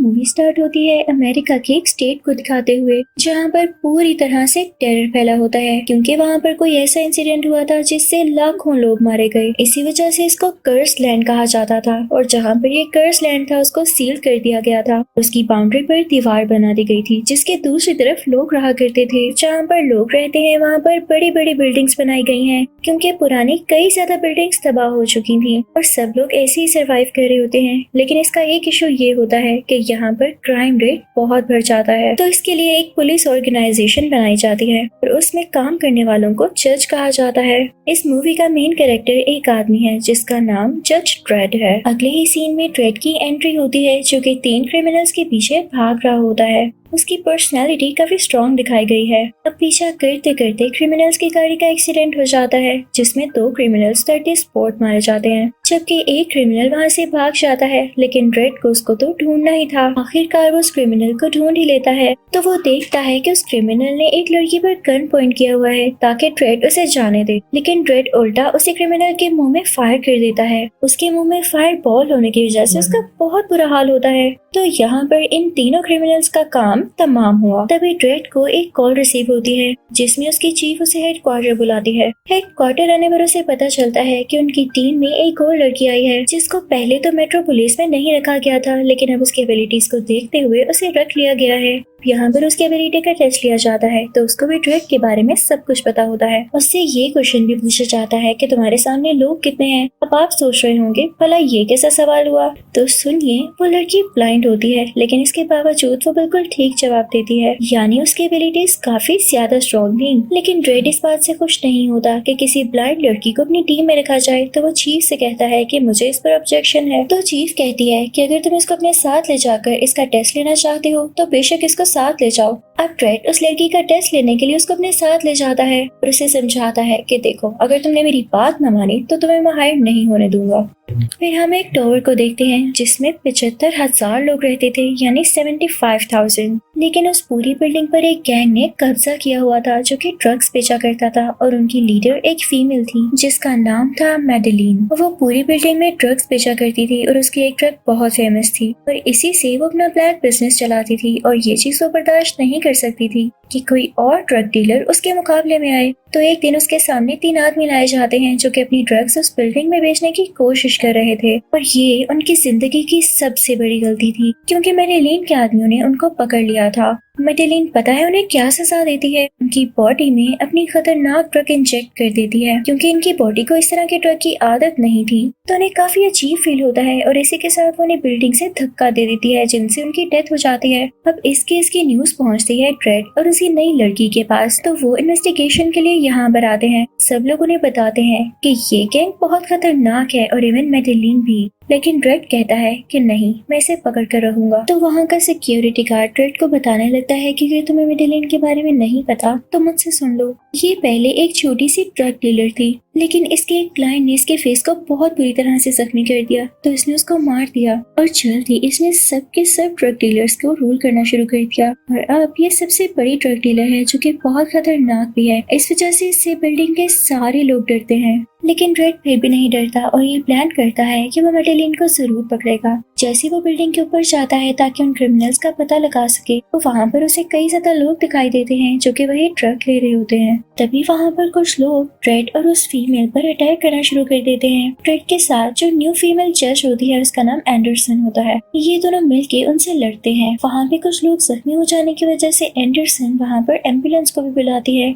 Movie start होती है America के एक स्टेट को दिखाते हुए जहाँ पर पूरी तरह से टेरर फैला होता है क्योंकि वहाँ पर कोई ऐसा इंसिडेंट हुआ था जिससे लाखों लोग मारे गए। इसी वजह से इसको कर्स लैंड कहा जाता था और जहाँ पर ये कर्स लैंड था उसको सील कर दिया गया था। उसकी बाउंड्री पर दीवार बना दी गई थी जिसके दूसरी तरफ लोग रहा करते थे। जहाँ पर लोग रहते हैं वहाँ पर बड़ी बड़ी बिल्डिंग्स बनाई गई हैं क्योंकि पुरानी कई ज्यादा बिल्डिंग्स तबाह हो चुकी थी और सब लोग ऐसे ही सरवाइव कर रहे होते हैं। लेकिन इसका एक इशू ये होता है कि यहाँ पर क्राइम रेट बहुत बढ़ जाता है, तो इसके लिए एक पुलिस ऑर्गेनाइजेशन बनाई जाती है और उसमें काम करने वालों को जज कहा जाता है। इस मूवी का मेन कैरेक्टर एक आदमी है जिसका नाम जज ड्रेड है। अगले ही सीन में ड्रेड की एंट्री होती है जो कि 3 क्रिमिनल्स के पीछे भाग रहा होता है। उसकी पर्सनालिटी काफी स्ट्रॉन्ग दिखाई गई है। अब पीछा करते करते क्रिमिनल्स की गाड़ी का एक्सीडेंट हो जाता है जिसमें 2 क्रिमिनल्स 30 स्पॉट मारे जाते हैं जबकि एक क्रिमिनल वहां से भाग जाता है। लेकिन ड्रेड को उसको तो ढूंढना ही था। आखिरकार वो उस क्रिमिनल को ढूंढ ही लेता है तो वो देखता है कि उस क्रिमिनल ने एक लड़की पर गन पॉइंट किया हुआ है ताकि ड्रेड उसे जाने दे। लेकिन ड्रेड उल्टा उसी क्रिमिनल के मुंह में फायर कर देता है। उसके मुंह में फायर बॉल होने की वजह से उसका बहुत बुरा हाल होता है। तो यहाँ पर इन तीनों क्रिमिनल्स का काम तमाम हुआ। तभी ड्रेड को एक कॉल रिसीव होती है जिसमें उसकी चीफ उसे हेडक्वार्टर बुलाती है। हेडक्वार्टर आने पर उसे पता चलता है कि उनकी टीम में एक और लड़की आई है जिसको पहले तो मेट्रो पुलिस में नहीं रखा गया था लेकिन अब उसकी एबिलिटीज को देखते हुए उसे रख लिया गया है। यहाँ पर उसकी एबिलिटी का टेस्ट लिया जाता है तो उसको भी ड्रेड के बारे में सब कुछ पता होता है। उससे ये क्वेश्चन भी पूछा जाता है कि तुम्हारे सामने लोग कितने हैं। अब आप सोच रहे होंगे भला ये कैसा सवाल हुआ, तो सुनिए, वो लड़की ब्लाइंड होती है लेकिन इसके बावजूद वो बिल्कुल ठीक जवाब देती है, यानी उसकी एबिलिटीज काफी ज्यादा स्ट्रॉन्ग थी। लेकिन ड्रेड इस बात से खुश नहीं होता कि किसी ब्लाइंड लड़की को अपनी टीम में रखा जाए, तो वो चीफ से कहता है कि मुझे इस पर ऑब्जेक्शन है। तो चीफ कहती है कि अगर तुम इसको अपने साथ ले जाकर इसका टेस्ट लेना चाहते हो तो बेशक इसको साथ ले जाओ। अब ड्रेड उस लड़की का टेस्ट लेने के लिए उसको अपने साथ ले जाता है और उसे समझाता है कि देखो, अगर तुमने मेरी बात न मानी तो तुम्हें मैं हायर नहीं होने दूंगा। फिर हम एक टावर को देखते हैं जिसमें 75,000 लोग रहते थे, यानी 75,000। लेकिन उस पूरी बिल्डिंग पर एक गैंग ने कब्जा किया हुआ था जो कि ड्रग्स बेचा करता था और उनकी लीडर एक फीमेल थी जिसका नाम था मैडेलिन। वो पूरी बिल्डिंग में ड्रग्स बेचा करती थी और उसकी एक ड्रग बहुत फेमस थी और इसी से वो अपना ब्लैक बिजनेस चलाती थी और ये चीज वो बर्दाश्त नहीं कर सकती थी कि कोई और ड्रग डीलर उसके मुकाबले में आए। तो एक दिन उसके सामने 3 आदमी लाए जाते हैं जो कि अपनी ड्रग्स उस बिल्डिंग में बेचने की कोशिश कर रहे थे और ये उनकी जिंदगी की सबसे बड़ी गलती थी क्योंकि मैडेलिन के आदमियों ने उनको पकड़ लिया था। मैडेलिन पता है उन्हें क्या सजा देती है, उनकी बॉडी में अपनी खतरनाक ड्रग इंजेक्ट कर देती है क्योंकि इनकी बॉडी को इस तरह के ड्रग की आदत नहीं थी। तो उन्हें काफी अजीब फील होता है और इसी के साथ वो उन्हें बिल्डिंग से धक्का दे देती है जिनसे उनकी डेथ हो जाती है। अब इस केस की न्यूज पहुंचती है ड्रेड और उसी नई लड़की के पास, तो वो इन्वेस्टिगेशन के लिए यहाँ पर आते हैं। सब लोग उन्हें बताते हैं कि ये गैंग बहुत खतरनाक है और इवन मैडेलिन भी। लेकिन ड्रेड कहता है कि नहीं, मैं इसे पकड़ कर रहूंगा। तो वहाँ का सिक्योरिटी गार्ड ड्रेड को बताने लगता है कि अगर तुम्हें मैडेलिन के बारे में नहीं पता तो मुझसे सुन लो। ये पहले एक छोटी सी ड्रग डीलर थी लेकिन इसके एक क्लाइंट ने इसके फेस को बहुत बुरी तरह से जख्मी कर दिया तो इसने उसको मार दिया और जल्द ही इसने सबके सब ड्रग डीलर्स को रूल करना शुरू कर दिया और अब ये सबसे बड़ी ड्रग डीलर है जो कि बहुत खतरनाक भी है। इस वजह से इससे बिल्डिंग के सारे लोग डरते हैं। लेकिन ड्रेड फिर भी नहीं डरता और ये प्लान करता है कि वो मैडेलिन को जरूर पकड़ेगा। जैसे वो बिल्डिंग के ऊपर जाता है ताकि उन क्रिमिनल्स का पता लगा सके, तो वहाँ पर उसे कई ज्यादा लोग दिखाई देते हैं जो कि वही ड्रग ले रहे होते हैं। तभी वहाँ पर कुछ लोग ड्रेड और उस फीमेल पर अटैक करना शुरू कर देते हैं। ड्रेड के साथ जो न्यू फीमेल जज होती है उसका नाम एंडरसन होता है। ये दोनों मिलके उनसे लड़ते हैं। वहाँ पे कुछ लोग जख्मी हो जाने की वजह से एंडरसन वहाँ पर एम्बुलेंस को भी बुलाती है।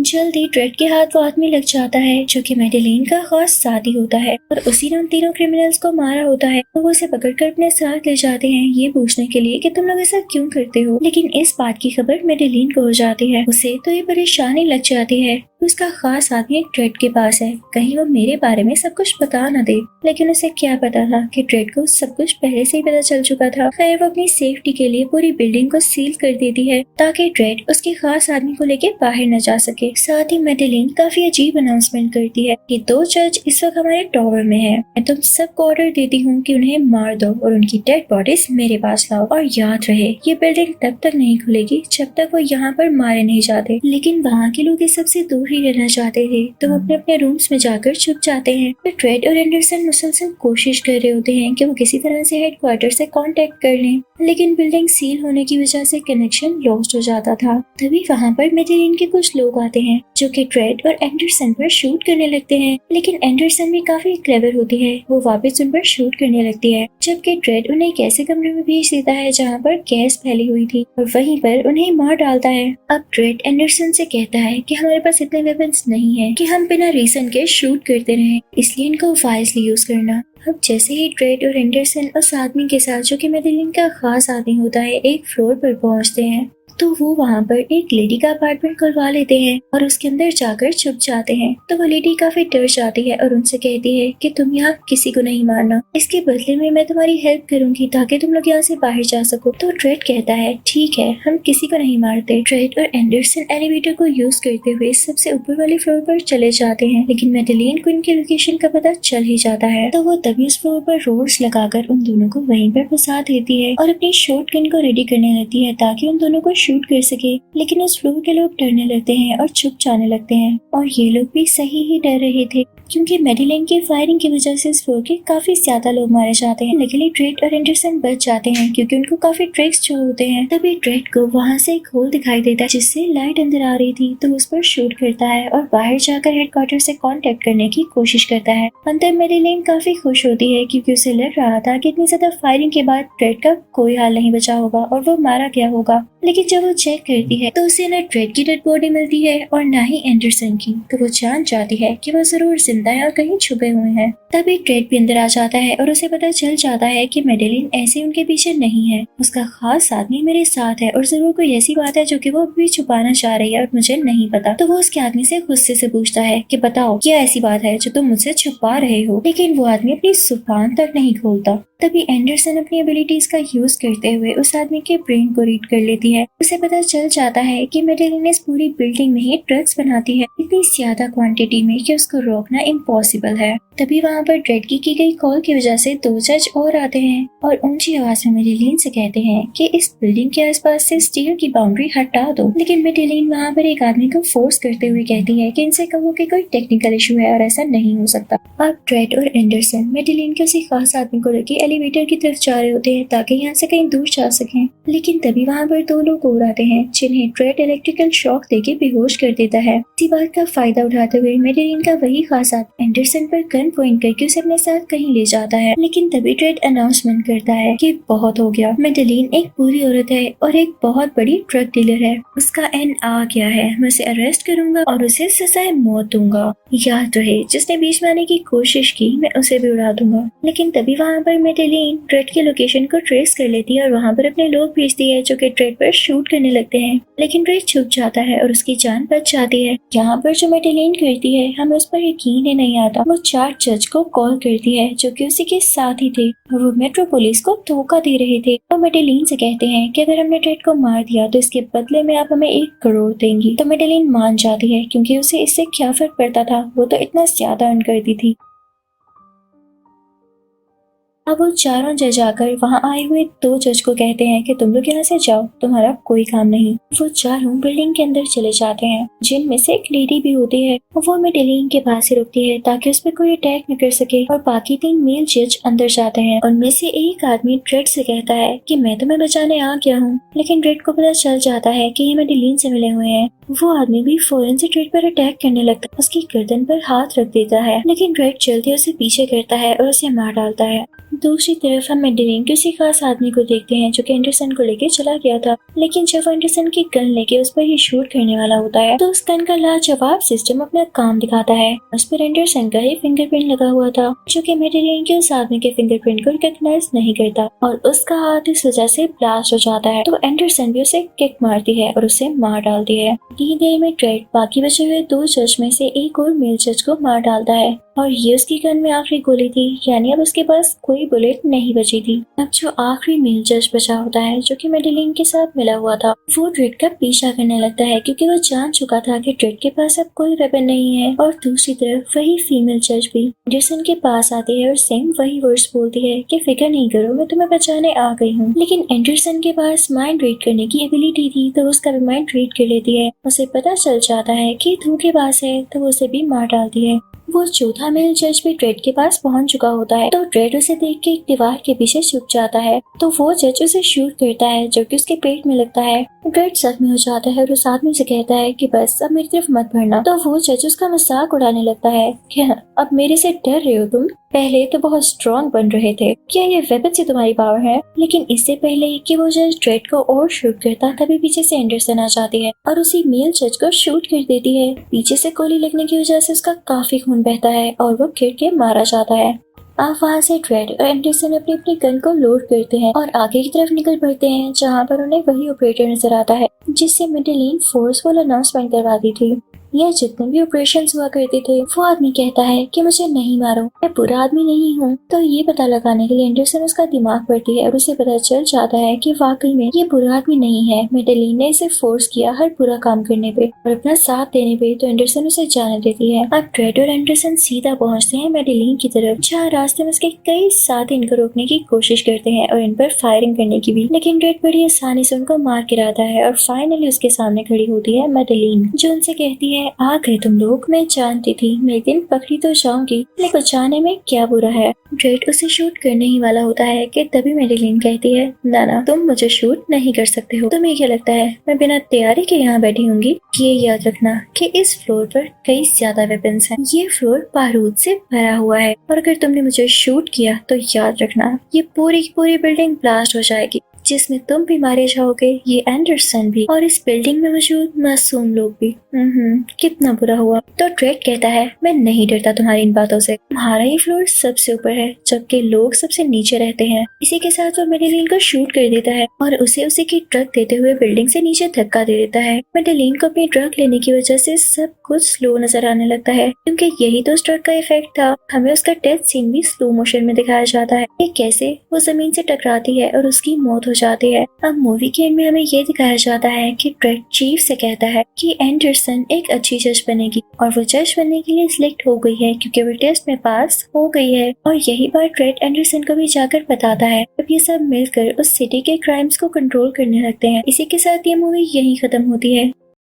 जल्दी ड्रेड के हाथ वो आदमी लग जाता है जो कि मैडेलिन का खास साथी होता है और उसी ने उन तीनों क्रिमिनल्स को मारा होता है। तो वो उसे पकड़कर अपने साथ ले जाते हैं ये पूछने के लिए कि तुम लोग ऐसा क्यों करते हो। लेकिन इस बात की खबर मैडेलिन को हो जाती है। उसे तो ये परेशानी लग जाती है। उसका खास आदमी एक ड्रेड के पास है, कहीं वो मेरे बारे में सब कुछ बता न दे। लेकिन उसे क्या पता था कि ड्रेड को सब कुछ पहले से ही पता चल चुका था। खैर वो अपनी सेफ्टी के लिए पूरी बिल्डिंग को सील कर देती है ताकि ड्रेड उसके खास आदमी को लेके बाहर न जा सके। साथ ही मेडेलिन काफी अजीब अनाउंसमेंट करती है कि 2 जज इस वक्त हमारे टॉवर में है। मैं तुम सबको ऑर्डर देती हूँ कि उन्हें मार दो और उनकी डेड बॉडीज मेरे पास लाओ। और याद रहे ये बिल्डिंग तब तक नहीं खुलेगी जब तक वो यहाँ पर मारे नहीं जाते। लेकिन वहाँ के लोग इस सबसे दूर ही रहना चाहते थे तो वो अपने अपने रूम्स में जाकर छुप जाते हैं। तो ड्रेड और एंडरसन मुसलसल कोशिश कर रहे होते हैं कि वो किसी तरह से हेडक्वार्टर से कांटेक्ट कर लें, लेकिन बिल्डिंग सील होने की वजह से कनेक्शन लॉस्ट हो जाता था। तभी वहाँ पर मेडेलिन के कुछ लोग आते हैं जो कि ड्रेड और एंडरसन पर शूट करने लगते हैं, लेकिन एंडरसन भी काफी क्लेवर होती है, वो वापस उन पर शूट करने लगती है, जबकि ड्रेड उन्हें एक ऐसे कमरे में भेज देता है जहाँ पर गैस फैली हुई थी और वहीं पर उन्हें मार डालता है। अब ड्रेड एंडरसन से कहता है कि हमारे पास इतने वेपन्स नहीं है कि हम बिना रीजन के शूट करते रहें, इसलिए इनको वाइजली यूज करना। अब जैसे ही ड्रेड और एंडरसन उस आदमी के साथ जो कि मेडेलिन का खास आदमी होता है एक फ्लोर पर पहुंचते हैं तो वो वहाँ पर एक लेडी का अपार्टमेंट खुलवा लेते हैं और उसके अंदर जाकर छुप जाते हैं। तो वो लेडी काफी डर जाती है और उनसे कहती है कि तुम यहाँ किसी को नहीं मारना, इसके बदले में मैं तुम्हारी हेल्प करूंगी ताकि तुम लोग यहाँ से बाहर जा सको। तो ड्रेड कहता है ठीक है, हम किसी को नहीं मारते। ड्रेड और एंडरसन एलिवेटर को यूज करते हुए सबसे ऊपर वाले फ्लोर पर चले जाते हैं, लेकिन मेडेलिन को इनके लोकेशन का पता चल ही जाता है तो वो तभी उस फ्लोर पर रोड्स लगाकर उन दोनों को वहीं पर फंसा देती है और अपनी शॉटगन को रेडी करने लगती है ताकि उन दोनों को शूट कर सके। लेकिन उस फ्लोर के लोग डरने लगते हैं और छुप जाने लगते हैं और ये लोग भी सही ही डर रहे थे क्योंकि मेडेलिन की फायरिंग की वजह से इस फ्लोर के काफी ज्यादा लोग मारे जाते हैं। लेकिन ड्रेड और एंडरसन बच जाते हैं क्योंकि उनको काफी ट्रिक्स जो होते हैं। तभी ड्रेड को वहाँ से एक होल दिखाई देता है जिससे लाइट अंदर आ रही थी तो उस पर शूट करता है और बाहर जाकर हेडक्वार्टर से कांटेक्ट करने की कोशिश करता है। अंदर मेडेलिन काफी खुश होती है क्योंकि उसे लग रहा था कि इतनी ज्यादा फायरिंग के बाद ड्रेड का कोई हाल नहीं बचा होगा और वो मारा गया होगा। लेकिन जब वो चेक करती है तो उसे न ड्रेड की डेड बॉडी मिलती है और न ही एंडरसन की, तो वो जान जाती है कि वो जरूर जिंदा है और कहीं छुपे हुए हैं। तभी ड्रेड भी अंदर आ जाता है और उसे पता चल जाता है कि मेडेलिन ऐसे उनके पीछे नहीं है, उसका खास आदमी मेरे साथ है और जरूर कोई ऐसी बात है जो कि वो अभी छुपाना चाह रही है और मुझे नहीं पता। तो वो उसके आदमी से गुस्से से पूछता है कि बताओ क्या ऐसी बात है जो तुम मुझसे छुपा रहे हो, लेकिन वो आदमी अपनी जुबान तक नहीं खोलता। तभी एंडरसन अपनी एबिलिटीज का यूज करते हुए उस आदमी के ब्रेन को रीड कर लेती है। उसे पता चल जाता है कि मेडेलिन इस पूरी बिल्डिंग में ही ड्रग्स बनाती है इतनी ज्यादा क्वांटिटी में कि उसको रोकना इम्पॉसिबल है। तभी वहाँ पर ड्रेड की गई कॉल की वजह से 2 जज और आते हैं और ऊंची आवाज में मेडेलिन से कहते हैं कि इस बिल्डिंग के आसपास से स्टील की बाउंड्री हटा दो। लेकिन मेडेलिन वहाँ पर एक आदमी को फोर्स करते हुए कहती है कि इनसे कहो कि कोई टेक्निकल इशू है और ऐसा नहीं हो सकता। अब ड्रेड और एंडरसन मेडेलिन के उसी खास आदमी को लेकर एलिवेटर की तरफ जा रहे होते हैं ताकि यहाँ से कहीं दूर जा सकें। लेकिन तभी वहाँ पर 2 लोग और आते हैं जिन्हें ड्रेड इलेक्ट्रिकल शॉक देके बेहोश कर देता है। इसी बात का फायदा उठाते हुए मेडेलिन का वही खास आदमी एंडरसन पर गन पॉइंट करके उसे अपने साथ कहीं ले जाता है। लेकिन तभी ड्रेड अनाउंसमेंट करता है कि बहुत हो गया, मेडेलिन एक पूरी औरत है और एक बहुत बड़ी ड्रग डीलर है, उसका एंड आ गया है, मैं उसे अरेस्ट करूंगा और उसे सजाए मौत दूंगा। याद रहे जिसने बीच में आने की कोशिश की मैं उसे भी उड़ा दूंगा। लेकिन तभी वहाँ पर मेडेलिन ड्रेड के लोकेशन को ट्रेस कर लेती है और वहाँ पर अपने लोग भेजती है जो कि ड्रेड पर शूट करने लगते हैं। लेकिन ड्रेड छुप जाता है और उसकी जान बच जाती है। यहाँ पर जो मेडेलिन करती है हमें उस पर यकीन ही नहीं आता। वो 4 जज को कॉल करती है जो कि उसी के साथ ही थे और वो मेट्रो पुलिस को धोखा दे रहे थे। और मेडेलिन से कहते हैं कि अगर हमने ड्रेड को मार दिया तो इसके बदले में आप हमें 1 करोड़ देंगी। तो मेडेलिन मान जाती है क्योंकि उसे इससे क्या फर्क पड़ता था, वो तो इतना ज्यादा अर्न करती थी। अब वो चारों जज आकर वहाँ आए हुए 2 जज को कहते हैं कि तुम लोग यहाँ से जाओ, तुम्हारा कोई काम नहीं। वो चारों बिल्डिंग के अंदर चले जाते हैं जिनमें से एक लेडी भी होती है। वो मेडेलिन के पास ही रुकती है ताकि उस पर कोई अटैक न कर सके और बाकी 3 मेल जज अंदर जाते हैं। उनमें से एक आदमी ड्रेड से कहता है कि मैं तुम्हें बचाने आ गया हूँ। लेकिन ड्रेड को पता चल जाता है कि ये मेडेलिन से मिले हुए हैं। वो आदमी भी फौरन से ड्रेड पर अटैक करने लगता है, उसकी गर्दन पर हाथ रख देता है। लेकिन ड्रेड जल्दी उसे पीछे करता है और उसे मार डालता है। दूसरी तरफ हम मेडेलिन किसी खास आदमी को देखते हैं जो कि एंडरसन को लेके चला गया था। लेकिन जब एंडरसन की गन लेके उस पर ही शूट करने वाला होता है तो उस गन का लाजवाब सिस्टम अपना काम दिखाता है। उस पर एंडरसन का ही फिंगरप्रिंट लगा हुआ था जो कि मेडेलिन के उस आदमी के फिंगरप्रिंट को रिकॉग्नाइज नहीं करता और उसका हाथ इस वजह से ब्लास्ट हो जाता है। तो एंडरसन भी उसे किक मारती है और उसे मार डालती है। यही देर में ड्रेड बाकी बचे हुए 2 जज में से एक और मेल जज को मार डालता है। और ये उसकी गन में आखिरी गोली थी, यानी अब उसके पास कोई बुलेट नहीं बची थी। अब जो आखिरी मेल जज बचा होता है, जो कि मेडेलिन के साथ मिला हुआ था, वो ड्रेड का पीछा करने लगता है क्योंकि वो जान चुका था कि ड्रेड के पास अब कोई वेपन नहीं है। और दूसरी तरफ वही फीमेल जज भी एंडरसन के पास आती है और सेम वही वर्ड्स बोलती है कि फिक्र नहीं करो, मैं तुम्हें बचाने आ गई हूँ। लेकिन एंडरसन के पास माइंड रीड करने की एबिलिटी थी, तो उसका भी माइंड रीड कर लेती है। उसे पता चल जाता है कि धोखेबाज है, तो वो उसे भी मार डालती है। वो चौथा मेल जज भी ड्रेड के पास पहुंच चुका होता है, तो ड्रेड उसे देख के एक दीवार के पीछे छुप जाता है। तो वो जज उसे शूट करता है, जो कि उसके पेट में लगता है। ड्रेड जख्मी हो जाता है और उस आदमी से कहता है कि बस अब मेरी तरफ मत बढ़ना। तो वो जज उसका मजाक उड़ाने लगता है कि अब मेरे से डर रहे हो तुम? पहले तो बहुत स्ट्रॉन्ग बन रहे थे, क्या ये वेपन से तुम्हारी पावर है? लेकिन इससे पहले कि वो जज ड्रेड को और शूट करता, तभी पीछे से एंडरसन आ जाती है और उसी मेल जज को शूट कर देती है। पीछे से गोली लगने की वजह से उसका काफी खून बहता है और वो गिर के मारा जाता है। अब वहाँ से ड्रेड और एंडरसन अपनी अपनी गन को लोड करते हैं और आगे की तरफ निकल पड़ते हैं, जहाँ पर उन्हें वही ऑपरेटर नजर आता है जिससे मेडेलिन फोर्सफुल अनाउंसमेंट करवाती थी। यह जितने भी ऑपरेशंस हुआ करते थे, वो आदमी कहता है कि मुझे नहीं मारो, मैं बुरा आदमी नहीं हूँ। तो ये पता लगाने के लिए एंडरसन उसका दिमाग पढ़ती है और उसे पता चल जाता है कि वाकई में ये बुरा आदमी नहीं है। मेडेलिन ने इसे फोर्स किया हर बुरा काम करने पे और अपना साथ देने पे, तो एंडरसन उसे जाने देती है। अब ड्रेड और एंडरसन सीधा पहुँचते हैं मेडेलिन की तरफ, जहाँ रास्ते में उसके कई साथी इनको रोकने की कोशिश करते हैं और इन पर फायरिंग करने की भी, लेकिन ड्रेड बड़ी आसानी से उनको मार गिराता है और फाइनली उसके सामने खड़ी होती है मेडेलिन, जो उनसे कहती है आ गए तुम लोग, मैं जानती थी मैं एक दिन पकड़ी तो जाऊंगी, लेकिन बचाने में क्या बुरा है। ड्रेड उसे शूट करने ही वाला होता है कि तभी मेडेलिन कहती है ना तुम मुझे शूट नहीं कर सकते हो, तुम्हें क्या लगता है मैं बिना तैयारी के यहाँ बैठी होंगी? ये याद रखना कि इस फ्लोर पर कई ज्यादा वेपन्स हैं, ये फ्लोर बारूद से भरा हुआ है और अगर तुमने मुझे शूट किया तो याद रखना ये पूरी की पूरी बिल्डिंग ब्लास्ट हो जाएगी, जिसमें तुम भी मारे जाओगे, ये एंडरसन भी और इस बिल्डिंग में मौजूद मासूम लोग भी। कितना बुरा हुआ। तो ड्रेड कहता है मैं नहीं डरता तुम्हारी इन बातों से, तुम्हारा ये फ्लोर सबसे ऊपर है जबकि लोग सबसे नीचे रहते हैं। इसी के साथ वो मेडेलिन को शूट कर देता है और उसे उसी की ट्रक देते हुए बिल्डिंग से नीचे धक्का दे देता है। मेडेलिन को अपनी ट्रक लेने की वजह से सब कुछ स्लो नजर आने लगता है, क्योंकि यही तो उस ट्रक का इफेक्ट था। हमें उसका डेथ सीन भी स्लो मोशन में दिखाया जाता है कि कैसे वो जमीन से टकराती है और उसकी मौत हो जाती है। अब मूवी के एंड में हमें ये दिखाया जाता है कि ड्रेड चीफ से कहता है कि एंडरसन एक अच्छी जज बनेगी और वो जज बनने के लिए सिलेक्ट हो गई है क्योंकि वो टेस्ट में पास हो गई है। और यही बात ड्रेड एंडरसन को भी जाकर बताता है। अब ये सब मिलकर उस सिटी के क्राइम्स को कंट्रोल करने लगते हैं। इसी के साथ ये मूवी यहीं खत्म होती है।